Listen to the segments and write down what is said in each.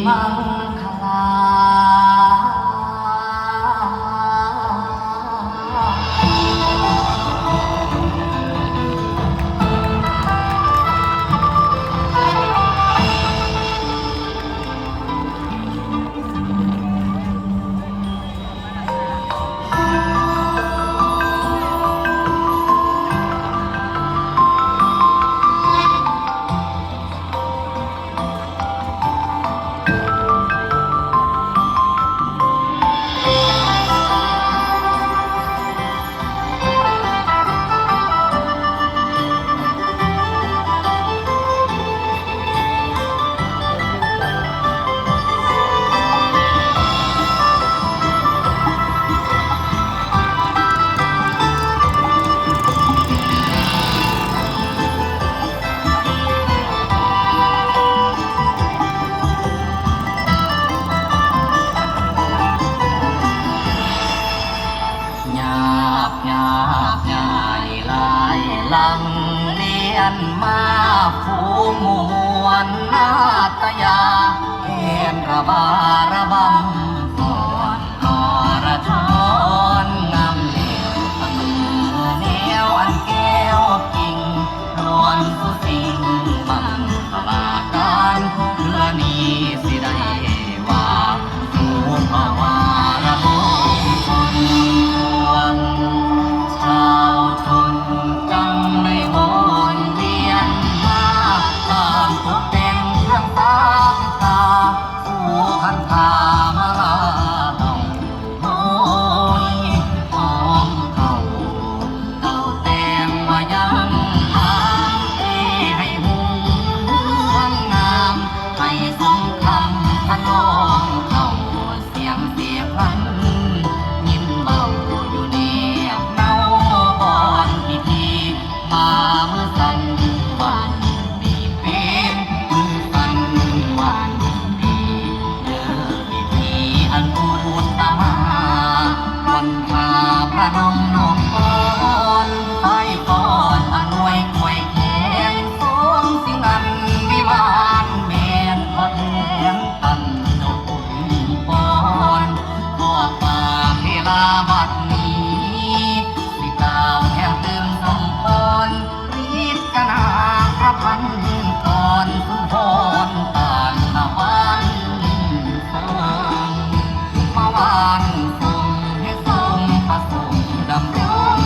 มังคลาลังเลียนมาฟูมวลนาตยาเห็นระบาระบำก่อนกอระทอนงามเหลวเสมอเนียวอันแก้วกิ่งล้วนสุสิ่งบังตลาการเพื่อนี้สิได้ว่าสู่ภาวะระบมคนวงชาวชนจังในวนเวียนมาตามทุกเป็นเครื่องตามตาผู้คันธามาลาต้องโอ้ยหอมเก่าเก่าแต่งมายังทางให้หูเมืองงามให้สมคำพนองเข้าเสียงเสียพันยิ้มเบาอยู่เนียบเนาบอนพิธีมาเมื่อสันวันมีเป็นมือสันวันดีเดินพิธีอันบูตมาวันพาพระนมนมก่อนไปก่อนอานวยควยแขนสวงสิ่งอันวิมานแมนพอแทนตันเจ้าคุณปอนขอฝากเวลาบัดนี้สิกล่าวแทนเติมสมพรรีดกนาพระพันตอนสุนทรตานตะวันสว่างมาวานส่งให้ทรงประสงค์ดำรง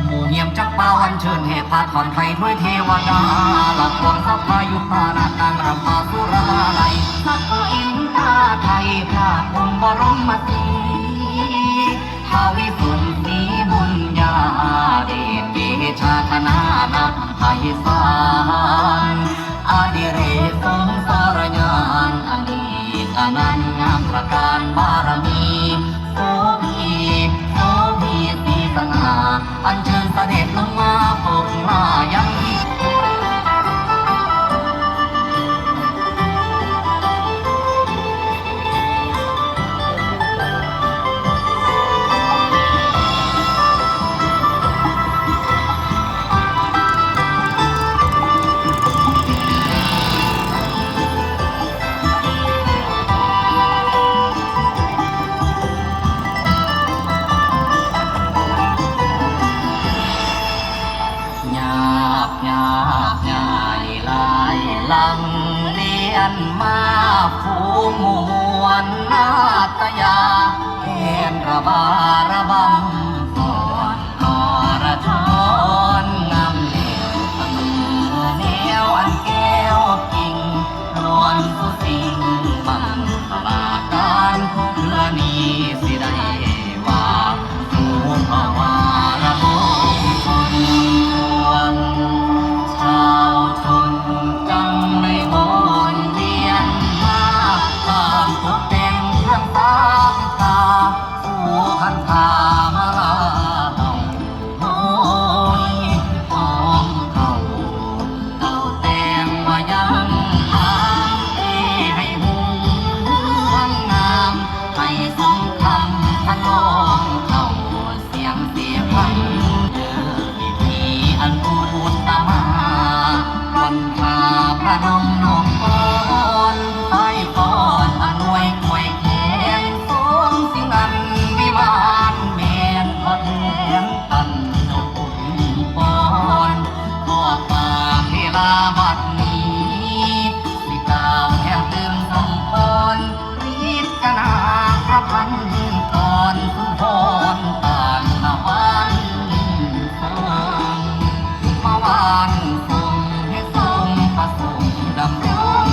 หมู่เงียมจักเป้าอันเชิญเหตุพาถอนไทยด้วยเทวดาหลักควงทัพพายุพานาตังรำพาสุราไลสักอินทาไทยพระองค์บรมสีทาวิสุทธิบุญญาเดชเดชาคณานักไทยสารอดิเรกสงสารญาณอดีตอนันต์งามประการบารมีโสภีสีสง่าอัญเชิญเสด็จลงมาปกหน้ายัง ลังเลียนมาฟูมวลนาตยาเห็นระบาระบำก่อนกอระทอน น้องน้องปอนไอ้ปอนอานวยควยแขนสมสิ่งอันวิมานแมนพอแทนตันเจ้าคุณปอนขอฝากเวลาบัดนี้สิกล่าวแห่งเติมสมพรพิจารณาพระพันธ์ก่อนสุนทรตานนวันทรงมาวานทรงให้ทรงประสงค์ดำรง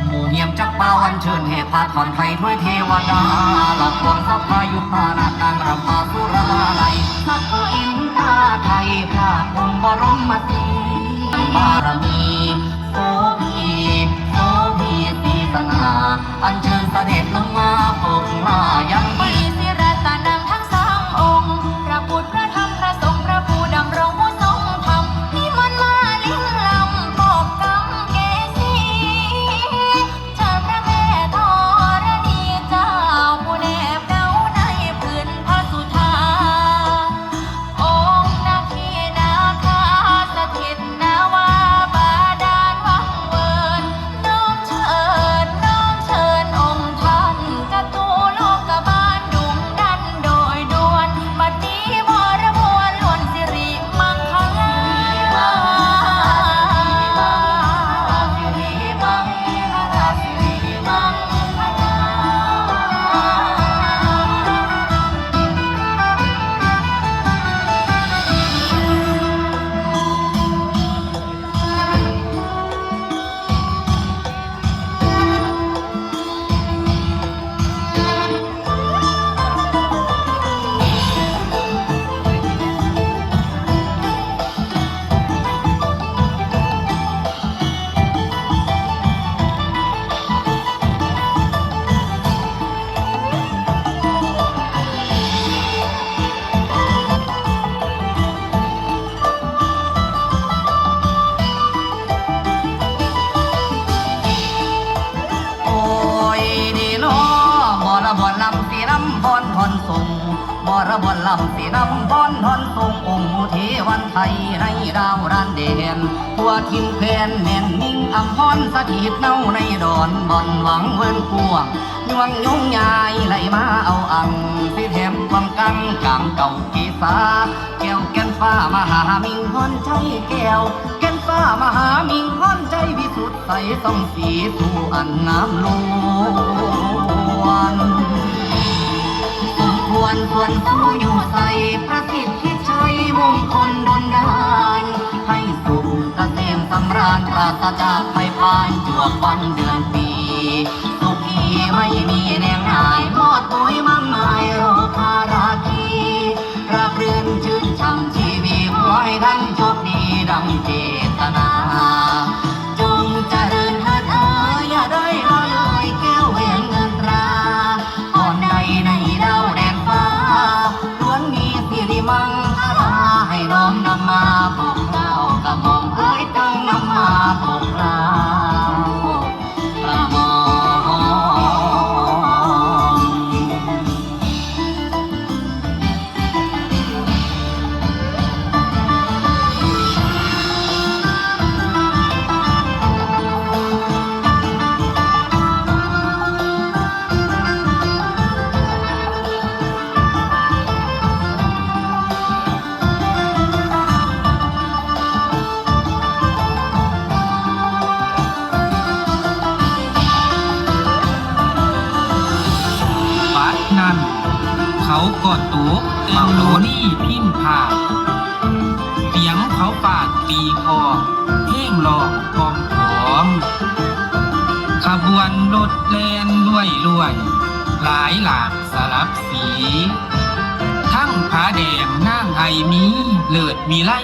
หมู่เงียมจักเป้าอันเชิญเหตุพาถอนไทยถ้วยเทวดาหลักหลวงทัพพายุพานาตังรำพาสุราไลสักก็อินตาไทยพระองค์บรมสีบารมีโสพีโสพีสีสง่าอันเชิญเสด็จลงมาปกมายังดี สิรัตนังทั้งสามองค์พระพุทธพระธรรมพระสงฆ์พระผู้ดำรงผู้ทรงธรรมนิมนต์มาลิ้งลำปกกำเกษีเชิญพระแม่ธรณีเจ้าผู้แนบเนาในพื้นพระสุธาองค์นาคีนาคาสถิตนาวาบาดาลวังเวิร์นน้อมเชิญองค์ท่านกตูโลกบาลดุงดันโดยด่วนบัดนี้วรมวลล้วนสิริมังคลา โอ้ยดีเนาะบ่ระบ่ลำสีน้ำบอนทอนส่งบ่ระบ่ลำสีน้ำบอนทอนส่งองค์เทวันไทยในดาวร้านเด่นทั่วทิมแผ่นแน่นนิ่งอำพรสถิตเน่าในดอนบ่อนหวังเวินกวงยวงยงยายไหลมาเอาอังสิแถมความกังกลางเก่ากีสาแก้วแก่นฟ้ามหามิงพรใจแก้วแก่นฟ้ามหามิงพรใจวิสุทธิ์ใสต้องสีสู่อันน้ำล้วนสมควรส่วนผู้อยู่ใส่ประสิทธิชัยมงคลดลดานให้สุขเกษมสำราญปราศจากภัยพานจวบวันเดือนปีสุขีไม่มีแนงหายมอดปุยมั่งหมายโรคาราคีราบรื่นชื่นช่ำชีวิตไว้ทั้งโชคดีดังเจตนาจงเจริญเถิดอย่าได้ละเลยแก้วแหวนเงินตราก่อนใดในดาวแดนฟ้าล้วนมีสิริมังคลาให้น้อมนำมาพวกเรากระหม่อมเอ้ยจงนำมาพวกเรากระหม่อม บัดนั้นข เขากอดตุกเติมโหลนี่พิมพ์ผ่าเสียงเขาปาดตีออกเพลงหลอกกองหอมขบวนรถแลนรวยหลายหลากสลับสีทั้งผาแดงนางไอมีเลิศมีไล่